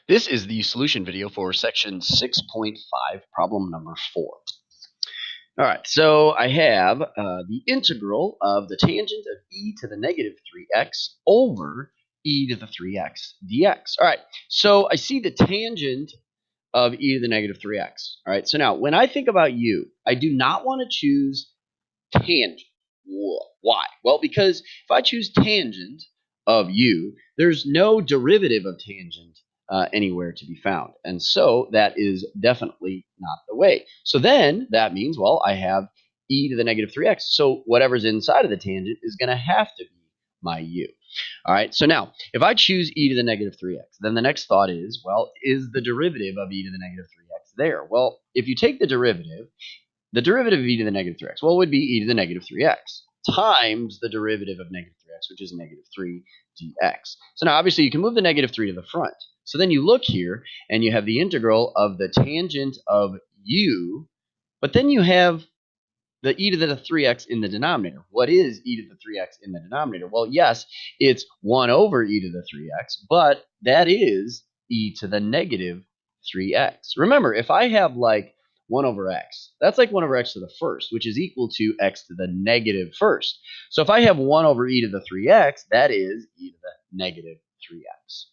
This is the solution video for section 6.5, problem number 4. All right, so I have the integral of the tangent of e to the negative 3x over e to the 3x dx. All right, so I see the tangent of e to the negative 3x. All right, so now when I think about u, I do not want to choose tangent. Why? Well, because if I choose tangent of u, there's no derivative of tangent anywhere to be found. And so that is definitely not the way. So then that means, well, I have e to the negative 3x. So whatever's inside of the tangent is going to have to be my u. All right, so now if I choose e to the negative 3x, then the next thought is, well, is the derivative of e to the negative 3x there? Well, if you take the derivative of e to the negative 3x, well, it would be e to the negative 3x times the derivative of negative 3x, which is negative 3 dx. So now, obviously, you can move the negative 3 to the front. So then you look here, and you have the integral of the tangent of u, but then you have the e to the 3x in the denominator. What is e to the 3x in the denominator? Well, yes, it's 1 over e to the 3x, but that is e to the negative 3x. Remember, if I have like 1 over x, that's like 1 over x to the first, which is equal to x to the negative first. So if I have 1 over e to the 3x, that is e to the negative 3x.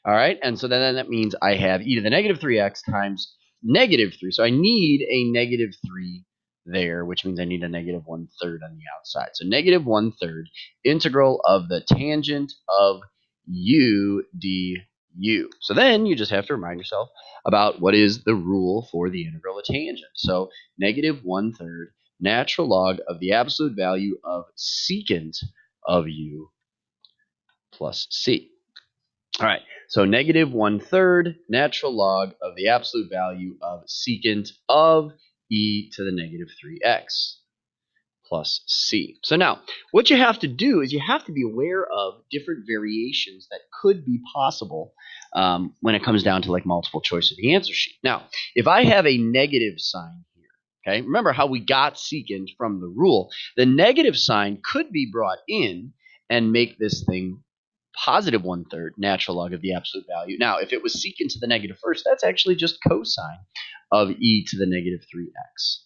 All right, and so then that means I have e to the negative 3x times negative 3. So I need a negative 3 there, which means I need a negative 1/3 on the outside. So negative 1/3 integral of the tangent of u du. So then you just have to remind yourself about what is the rule for the integral of tangent. So negative 1/3 natural log of the absolute value of secant of u plus c. All right, so negative 1/3 natural log of the absolute value of secant of e to the negative 3x plus c. So now, what you have to do is you have to be aware of different variations that could be possible when it comes down to like multiple choice of the answer sheet. Now, if I have a negative sign here, okay, remember how we got secant from the rule, the negative sign could be brought in and make this thing positive 1/3 natural log of the absolute value. Now, if it was secant to the negative first, that's actually just cosine of e to the negative 3x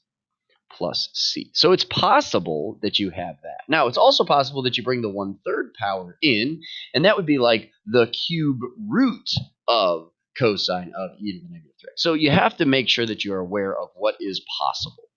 plus c. So it's possible that you have that. Now, it's also possible that you bring the 1/3 power in, and that would be like the cube root of cosine of e to the negative 3x. So you have to make sure that you are aware of what is possible.